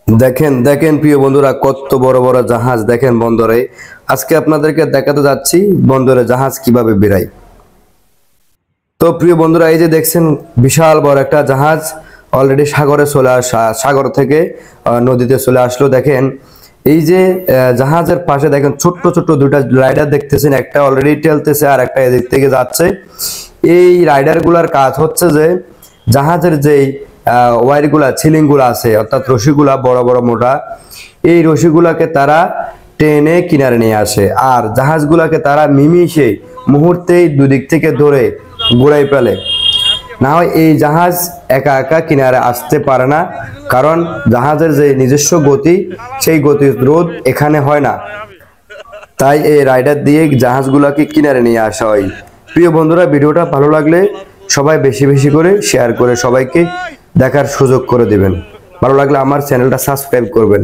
দেখেন দেখেন প্রিয় বন্ধুরা, কত বড় বড় জাহাজ দেখেন বন্দরে। আজকে আপনাদেরকে দেখাতে যাচ্ছি বন্দরে জাহাজ কিভাবে বেরায়। তো প্রিয় বন্ধুরা, এই যে দেখছেন বিশাল বড় একটা জাহাজ অলরেডি সাগরে চলে সাগর থেকে নদীতে চলে আসলো। দেখেন এই যে জাহাজের পাশে দেখেন ছোট্ট ছোট্ট দুইটা রাইডার দেখতেছেন, একটা অলরেডি টেলতেছে আর একটা এদিক থেকে যাচ্ছে। এই রাইডার গুলার কাজ হচ্ছে যে জাহাজের যেই ওয়ারগুলা ছিলিংগুলা আছে, অর্থাৎ রশিগুলা বড় বড় মোটা, এই রশিগুলাকে তারা টেনে কিনারে নিয়ে আসে আর জাহাজগুলাকে তারা মিমিশে মুহূর্তেই দুদিক থেকে ধরে ঘুরাই ফেলে। না হয় এই জাহাজ একা একা কিনারে আসতে পারে না, কারণ জাহাজের যে নিজস্ব গতি, সেই গতির রোধ এখানে হয় না। তাই এই রাইডার দিয়ে জাহাজগুলোকে কিনারে নিয়ে আসা হয়। প্রিয় বন্ধুরা, ভিডিওটা ভালো লাগলে সবাই বেশি বেশি করে শেয়ার করে সবাইকে দেখার সুযোগ করে দিবেন। ভালো লাগলে আমার চ্যানেলটা সাবস্ক্রাইব করবেন।